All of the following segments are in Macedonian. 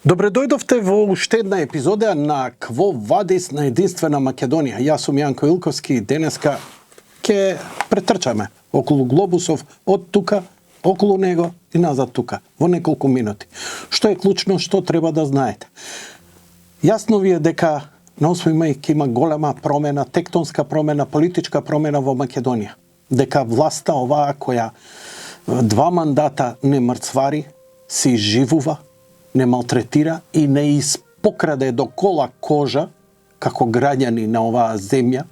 Добре дојдовте во уште една епизода на Кво вадис на Единствена Македонија. Јас сум Јанко Илковски и денеска ќе претрчаме околу глобусов од тука, околу него и назад тука, во неколку минути. Што е клучно, што треба да знаете? Јасно ви е дека на 8 мај ќе има голема промена, тектонска промена, политичка промена во Македонија. Дека власта оваа која 2 мандата не мрцвари, се изживува, не малтретира и не испокраде до кола кожа како граѓани на оваа земја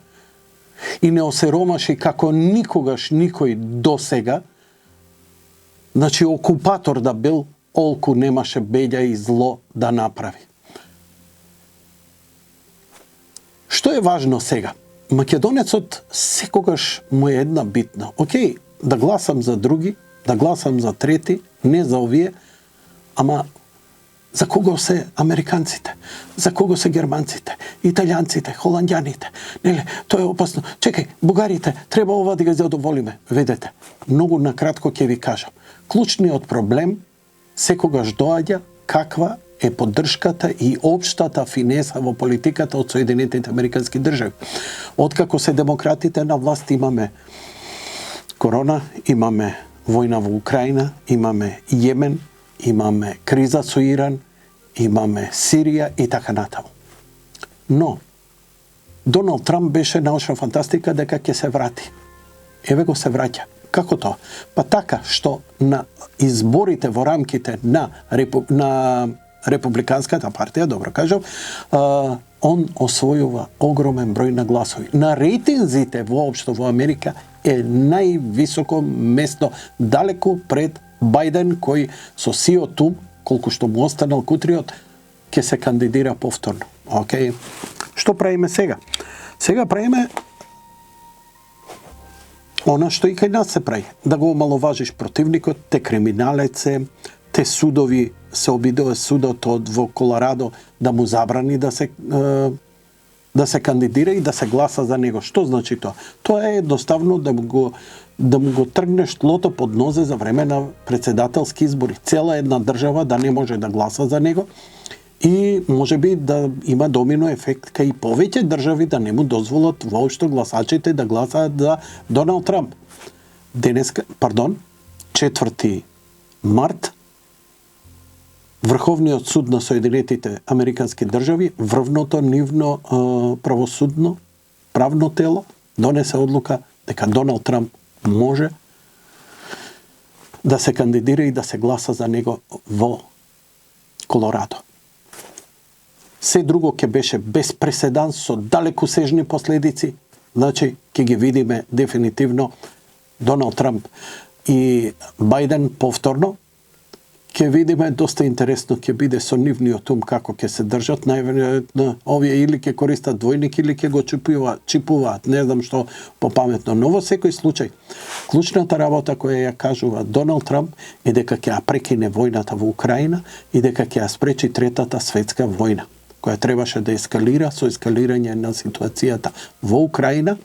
и не осеромаши како никогаш никој досега, значи окупатор да бил, олку немаше беѓа и зло да направи. Што е важно сега? Македонецот секогаш му е една битна. Океј, да гласам за други, да гласам за трети, не за овие, ама за кого се американците? За кого се германците? Италијанците? Холандјаните? Неле, тоа е опасно. Чекај, бугарите, треба ова да ги задоволиме. Видете, многу накратко ќе ви кажам. Клучниот проблем секогаш доаѓа каква е поддршката и општата финеса во политиката од Соединетите Американски држави. Откако се демократите на власт имаме корона, имаме војна во Украина, имаме Јемен, имаме криза со Иран, имаме Сирија и така натаму. Но Доналд Трамп беше научна фантастика дека ќе се врати. Еве го се враќа. Како тоа? Па така што на изборите во рамките на Републиканската партија, добро кажам, он освојува огромен број на гласови. На рейтинзите воопшто во Америка е највисоко место, далеку пред Бајден, кој со сиот тум, колку што му останал кутриот, ќе се кандидира повторно. Океј. Што правиме сега? Сега правиме она што и кај нас се прави. Да го омаловажиш противникот, те криминалец е, те судови, се обидува судот во Колорадо да му забрани да се кандидира и да се гласа за него. Што значи тоа? Тоа е едноставно да му го тргнеш тлото под нозе за време на председателски избори. Цела една држава да не може да гласа за него и може би да има домино ефект кај повеќе држави да не му дозволат воопшто гласачите да гласаат за Доналд Трамп. 4 март, Врховниот суд на Соединетите Американски држави, врвното нивно правосудно, правно тело, донесе одлука дека Доналд Трамп може да се кандидира и да се гласа за него во Колорадо. Се друго ќе беше без преседан со далеку сежни последици, значи ќе ги видиме дефинитивно Доналд Трамп и Бајден повторно. Ќе видиме, доста интересно ќе биде со нивниот ум како ќе се држат. Најверојатно овие или ќе користат двојник или ќе го чипуваат, не знам што попаметно. Но во секој случај, клучната работа која ја кажува Доналд Трамп е дека ќе ја прекине војната во Украина и дека ќе ја спречи третата светска војна, која требаше да ескалира со ескалирање на ситуацијата во Украина,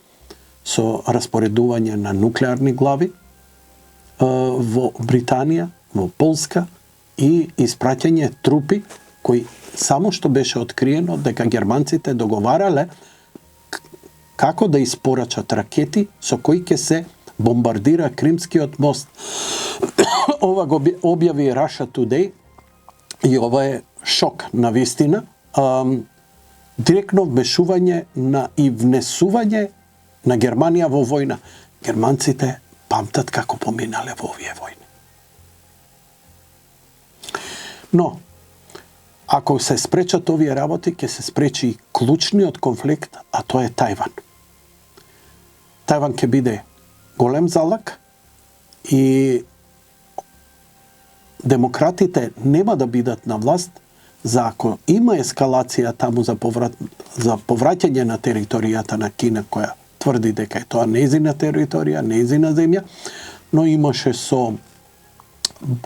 со распоредување на нуклеарни глави во Британија, во Полска, и испраќање трупи кои само што беше откриено дека германците договарале како да испорачат ракети со кои ќе се бомбардира Кримскиот мост. Ова го објави Russia Today и ова е шок на вистина. Директно вмешување и внесување на Германија во војна. Германците памтат како поминале во овие војни. Но, ако се спречат овие работи, ќе се спречи и клучниот конфликт, а тоа е Тајван. Тајван ќе биде голем залак и демократите нема да бидат на власт за ако има ескалација таму за повраќање на територијата на Кина, која тврди дека е тоа нејзина територија, нејзина земја, но имаше со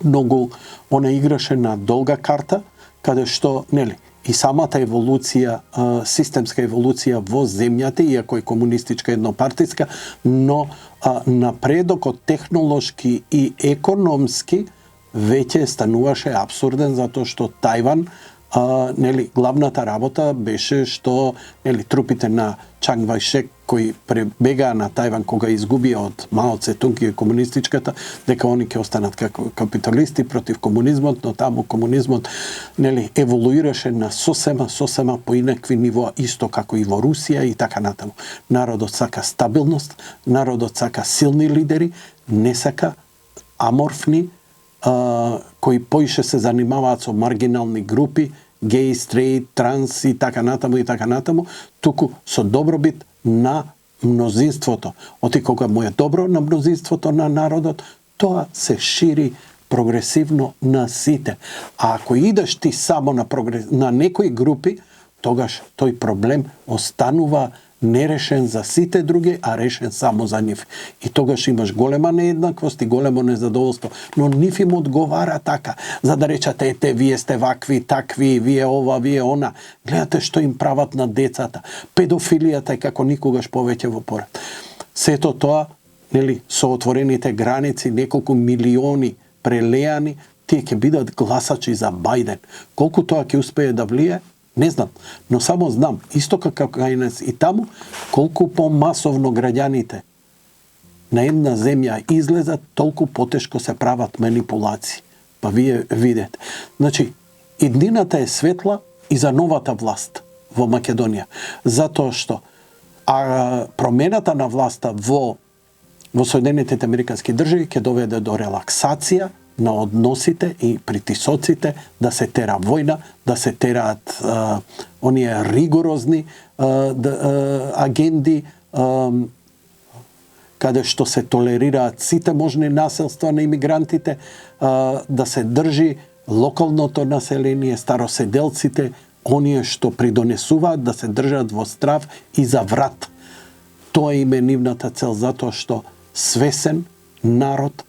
многу, она играше на долга карта, каде што, нели, и самата еволуција, системска еволуција во земјата, иако е комунистичка еднопартиска, но напредокот технолошки и економски веќе стануваше абсурден затоа што Тајван главната работа беше што трупите на Чанг Вајшек кои пребегаа на Тајван кога изгубија од Мао Цетунг и комунистичката, дека они ќе останат како капиталисти против комунизмот, но таму комунизмот еволуираше на сосема поинакви нивоа, исто како и во Русија и така натаму. Народот сака стабилност, народот сака силни лидери, не сака аморфни, кои поише се занимаваат со маргинални групи, геј, стрейт, транс и така натаму, туку со добробит на мнозинството. Оти кога му е добро на мнозинството на народот, тоа се шири прогресивно на сите. А ако идеш ти само на некои групи, тогаш тој проблем останува нерешен за сите други, а решен само за нив. И тогаш имаш голема нееднаквост и големо незадоволство. Но нив им одговара така, за да речат, ете, вие сте вакви, такви, вие ова, вие она. Гледате што им прават на децата. Педофилијата е како никогаш повеќе во порад. Сето тоа, со отворените граници, неколку милиони прелеани, тие ќе бидат гласачи за Бајден. Колку тоа ќе успее да влие, не знам, но само знам, исто како кај нас и таму, колку помасовно граѓаните на една земја излезат, толку потешко се прават манипулации. Па вие видите. Значи, иднината е светла и за новата власт во Македонија. Затоа што промената на власта во Соединетите Американски држави ќе доведе до релаксација на односите и притисоците, да се тера војна, да се тераат оние ригорозни агенди, каде што се толерираат сите можни насилства на имигрантите, да се држи локалното население, староседелците, оние што придонесуваат да се држат во страв и за врат. Тоа им е нивната цел, затоа што свесен народ,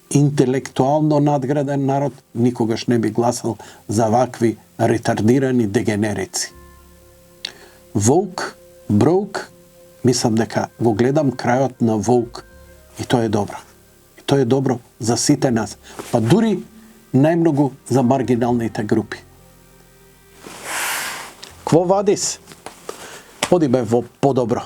интелектуално надграден народ никогаш не би гласал за вакви ретардирани дегенерици. Воук, броук, мислам дека го гледам крајот на Воук и тоа е добро. И тоа е добро за сите нас, па дури најмногу за маргиналните групи. Кво вадис? Оди бе во подобро.